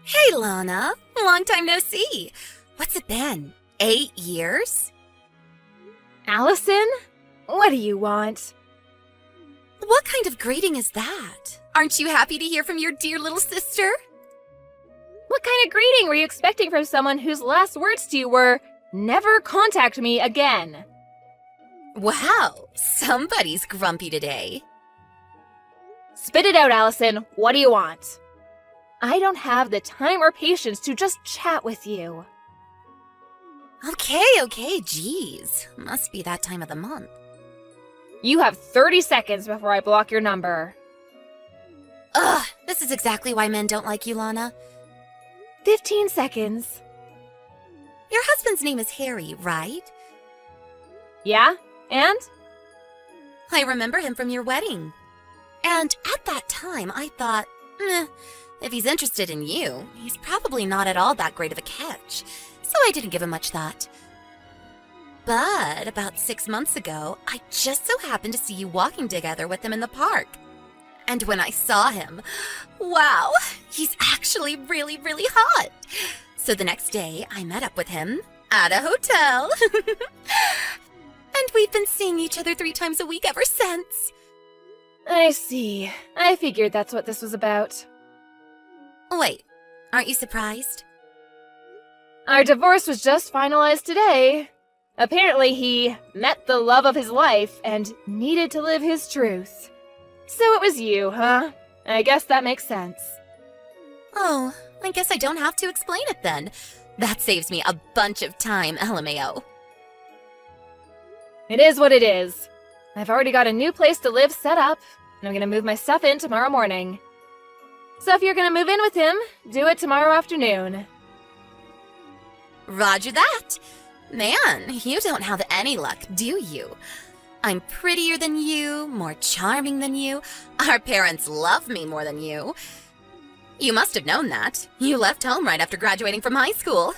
Hey, Lana. Long time no see. What's it been? 8 years? Allison? What do you want? What kind of greeting is that? Aren't you happy to hear from your dear little sister? What kind of greeting were you expecting from someone whose last words to you were, "Never contact me again"? Wow, somebody's grumpy today. Spit it out, Allison. What do you want? I don't have the time or patience to just chat with you. Okay, geez. Must be that time of the month. You have 30 seconds before I block your number. Ugh, this is exactly why men don't like you, Lana. 15 seconds. Your husband's name is Harry, right? Yeah? And? I remember him from your wedding. And at that time, I thought, if he's interested in you, he's probably not at all that great of a catch. So I didn't give him much thought. But about 6 months ago, I just so happened to see you walking together with him in the park. And when I saw him, wow, he's actually really, really hot. So the next day, I met up with him at a hotel. And we've been seeing each other 3 times a week ever since. I see. I figured that's what this was about. Wait, aren't you surprised? Our divorce was just finalized today. Apparently he met the love of his life and needed to live his truth. So it was you, huh? I guess that makes sense. Oh, I guess I don't have to explain it then. That saves me a bunch of time, LMAO. It is what it is. I've already got a new place to live set up, and I'm gonna move my stuff in tomorrow morning. So if you're gonna move in with him, do it tomorrow afternoon. Roger that. Man, you don't have any luck, do you? I'm prettier than you, more charming than you. Our parents love me more than you. You must have known that. You left home right after graduating from high school.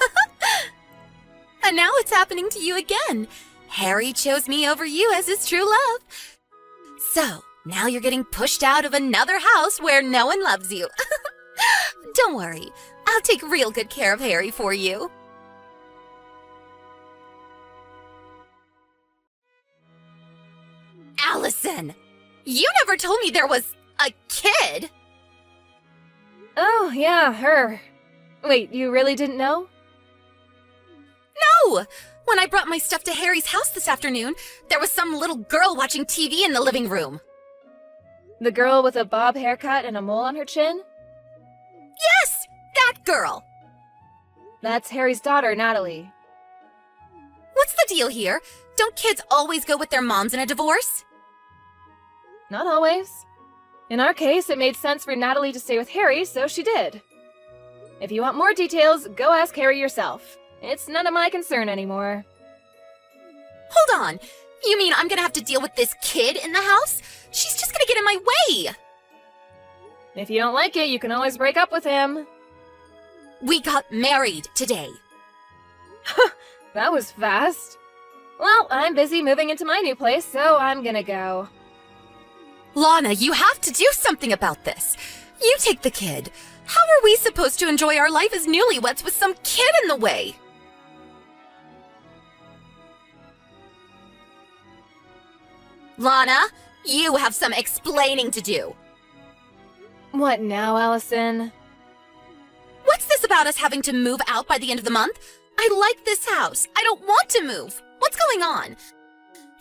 And now it's happening to you again. Harry chose me over you as his true love. So, now you're getting pushed out of another house where no one loves you. Don't worry, I'll take real good care of Harry for you. Allison, you never told me there was a kid. Oh, yeah, her. Wait, you really didn't know? No! When I brought my stuff to Harry's house this afternoon, there was some little girl watching TV in the living room. The girl with a bob haircut and a mole on her chin? Yes! That girl! That's Harry's daughter, Natalie. What's the deal here? Don't kids always go with their moms in a divorce? Not always. In our case, it made sense for Natalie to stay with Harry, so she did. If you want more details, go ask Harry yourself. It's none of my concern anymore. Hold on! You mean I'm gonna have to deal with this kid in the house? She's just gonna get in my way! If you don't like it, you can always break up with him. We got married today. That was fast. Well, I'm busy moving into my new place, so I'm gonna go. Lana, you have to do something about this. You take the kid. How are we supposed to enjoy our life as newlyweds with some kid in the way? Lana, you have some explaining to do. What now, Allison? What's this about us having to move out by the end of the month? I like this house. I don't want to move. What's going on?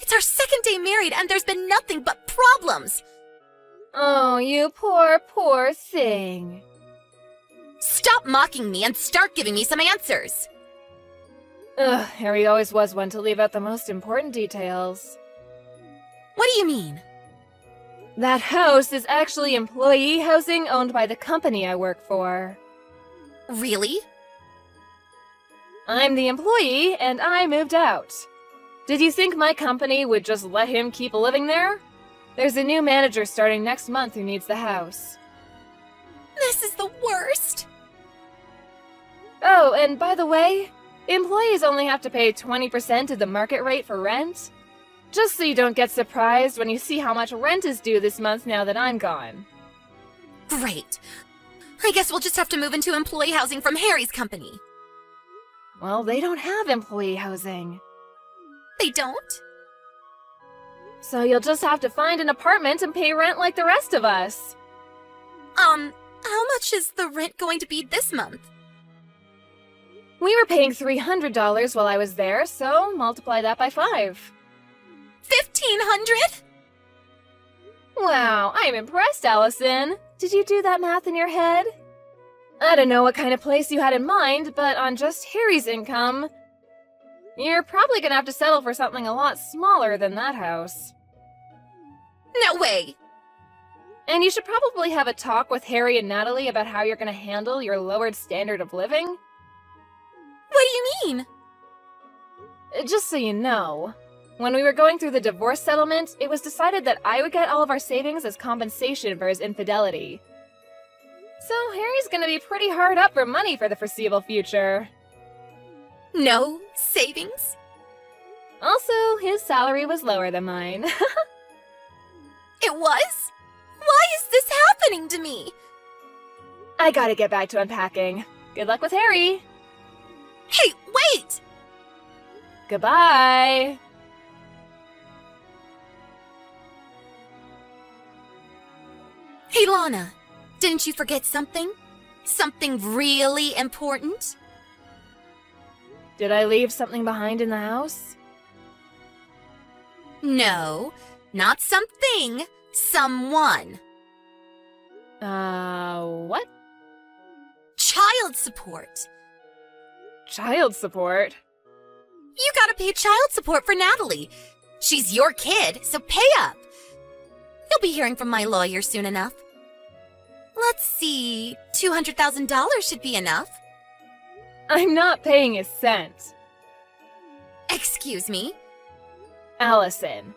It's our second day married and there's been nothing but problems. Oh, you poor thing. Stop mocking me and start giving me some answers. Ugh, Harry always was one to leave out the most important details. What do you mean? That house is actually employee housing owned by the company I work for. Really? I'm the employee, and I moved out. Did you think my company would just let him keep living there? There's a new manager starting next month who needs the house. This is the worst. Oh, and by the way, employees only have to pay 20% of the market rate for rent. Just so you don't get surprised when you see how much rent is due this month now that I'm gone. Great. I guess we'll just have to move into employee housing from Harry's company. Well, they don't have employee housing. They don't? So you'll just have to find an apartment and pay rent like the rest of us. How much is the rent going to be this month? We were paying $300 while I was there, so multiply that by 5. 1,500? Wow, I'm impressed, Allison. Did you do that math in your head? I don't know what kind of place you had in mind, but on just Harry's income, you're probably gonna have to settle for something a lot smaller than that house. No way! And you should probably have a talk with Harry and Natalie about how you're gonna handle your lowered standard of living. What do you mean? Just so you know, when we were going through the divorce settlement, it was decided that I would get all of our savings as compensation for his infidelity. So Harry's gonna be pretty hard up for money for the foreseeable future. No savings? Also, his salary was lower than mine. It was? Why is this happening to me? I gotta get back to unpacking. Good luck with Harry! Hey, wait! Goodbye! Hey, Lana, didn't you forget something? Something really important? Did I leave something behind in the house? No, not something. Someone. What? Child support. Child support? You gotta pay child support for Natalie. She's your kid, so pay up. You'll be hearing from my lawyer soon enough. Let's see, $200,000 should be enough. I'm not paying a cent. Excuse me? Allison,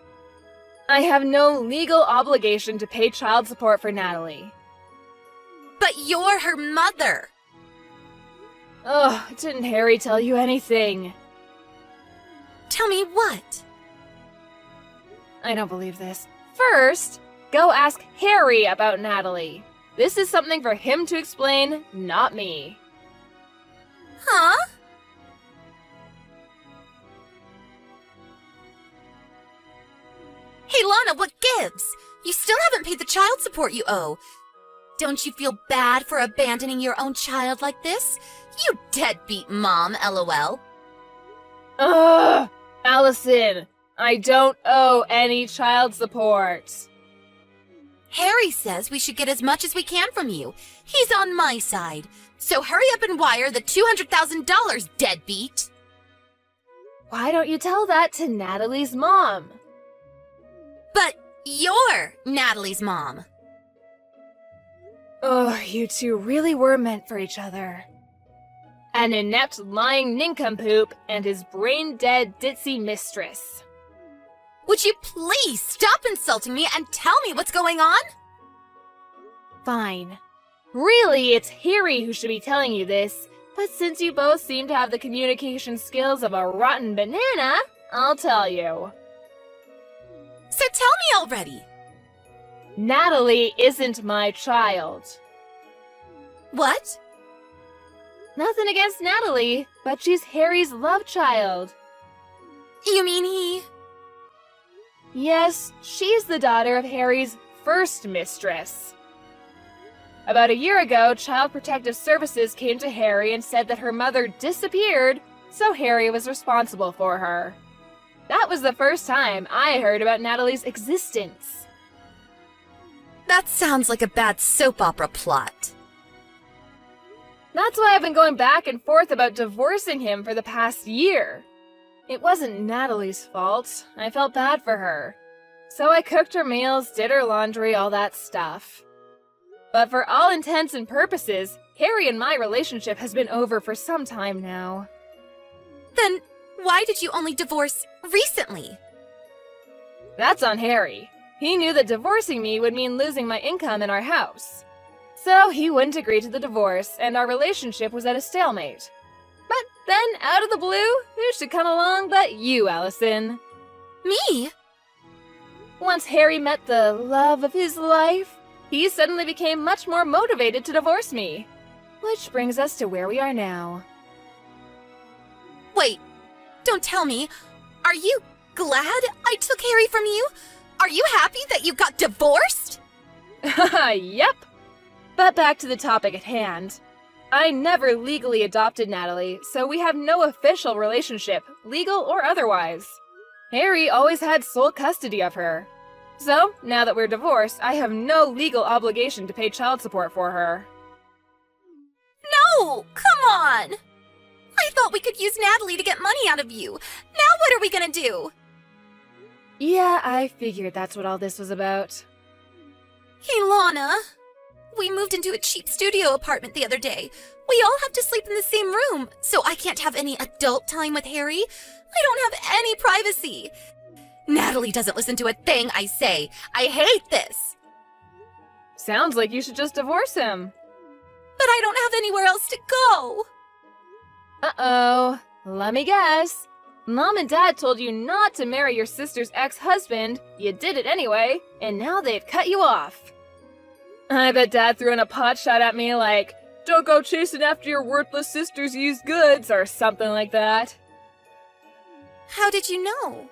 I have no legal obligation to pay child support for Natalie. But you're her mother. Ugh, didn't Harry tell you anything? Tell me what? I don't believe this. First, go ask Harry about Natalie. This is something for him to explain, not me. Huh? Hey, Lana, what gives? You still haven't paid the child support you owe. Don't you feel bad for abandoning your own child like this? You deadbeat mom, LOL. Ugh! Allison, I don't owe any child support. Harry says we should get as much as we can from you. He's on my side. So hurry up and wire the $200,000, deadbeat. Why don't you tell that to Natalie's mom? But you're Natalie's mom. Ugh, you two really were meant for each other. An inept lying nincompoop and his brain-dead ditzy mistress. Would you please stop insulting me and tell me what's going on? Fine. Really, it's Harry who should be telling you this, but since you both seem to have the communication skills of a rotten banana, I'll tell you. So tell me already. Natalie isn't my child. What? Nothing against Natalie, but she's Harry's love child. You mean he... Yes, she's the daughter of Harry's first mistress. About a year ago, Child Protective Services came to Harry and said that her mother disappeared, so Harry was responsible for her. That was the first time I heard about Natalie's existence. That sounds like a bad soap opera plot. That's why I've been going back and forth about divorcing him for the past year. It wasn't Natalie's fault. I felt bad for her. So I cooked her meals, did her laundry, all that stuff. But for all intents and purposes, Harry and my relationship has been over for some time now. Then why did you only divorce recently? That's on Harry. He knew that divorcing me would mean losing my income in our house. So he wouldn't agree to the divorce, and our relationship was at a stalemate. But then, out of the blue, who should come along but you, Allison? Me? Once Harry met the love of his life, he suddenly became much more motivated to divorce me. Which brings us to where we are now. Wait, don't tell me. Are you glad I took Harry from you? Are you happy that you got divorced? Yep. But back to the topic at hand. I never legally adopted Natalie, so we have no official relationship, legal or otherwise. Harry always had sole custody of her. So, now that we're divorced, I have no legal obligation to pay child support for her. No, come on! I thought we could use Natalie to get money out of you. Now what are we gonna do? Yeah, I figured that's what all this was about. Hey, Lana. We moved into a cheap studio apartment the other day. We all have to sleep in the same room, so I can't have any adult time with Harry. I don't have any privacy. Natalie doesn't listen to a thing I say. I hate this. Sounds like you should just divorce him. But I don't have anywhere else to go. Uh-oh. Let me guess. Mom and Dad told you not to marry your sister's ex-husband, you did it anyway, and now they've cut you off. I bet Dad threw in a pot shot at me like, "Don't go chasing after your worthless sister's used goods," or something like that. How did you know?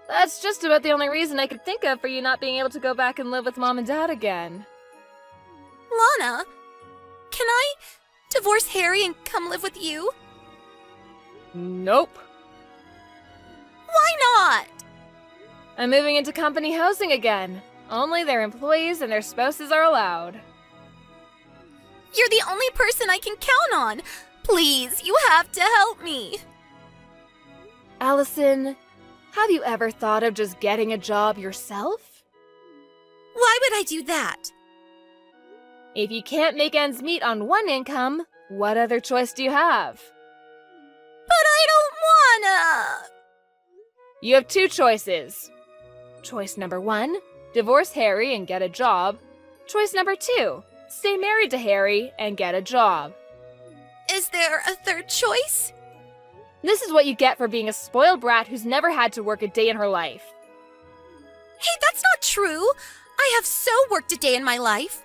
That's just about the only reason I could think of for you not being able to go back and live with Mom and Dad again. Lana, can I divorce Harry and come live with you? Nope. Why not? I'm moving into company housing again. Only their employees and their spouses are allowed. You're the only person I can count on. Please, you have to help me. Allison, have you ever thought of just getting a job yourself? Why would I do that? If you can't make ends meet on one income, what other choice do you have? But I don't wanna. You have two choices. Choice number 1, divorce Harry and get a job. Choice number 2, stay married to Harry and get a job. Is there a third choice? This is what you get for being a spoiled brat who's never had to work a day in her life. Hey, that's not true. I have so worked a day in my life.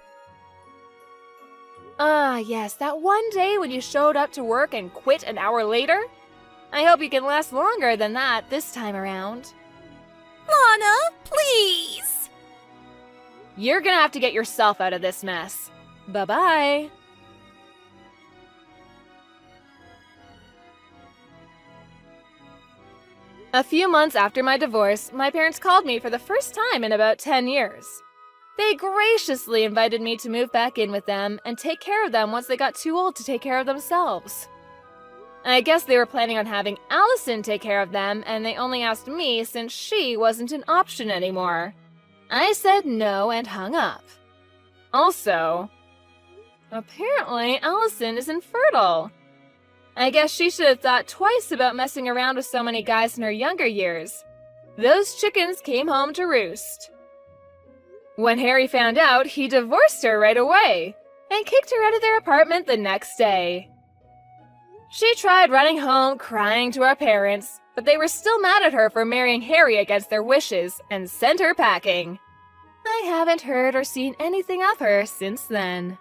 Ah, yes, that one day when you showed up to work and quit an hour later? I hope you can last longer than that this time around. Lana, please. You're gonna have to get yourself out of this mess. Bye-bye. A few months after my divorce, my parents called me for the first time in about 10 years. They graciously invited me to move back in with them and take care of them once they got too old to take care of themselves. I guess they were planning on having Allison take care of them, and they only asked me since she wasn't an option anymore. I said no and hung up. Also, apparently Allison is infertile. I guess she should have thought twice about messing around with so many guys in her younger years. Those chickens came home to roost. When Harry found out, he divorced her right away and kicked her out of their apartment the next day. She tried running home crying to our parents, but they were still mad at her for marrying Harry against their wishes and sent her packing. I haven't heard or seen anything of her since then.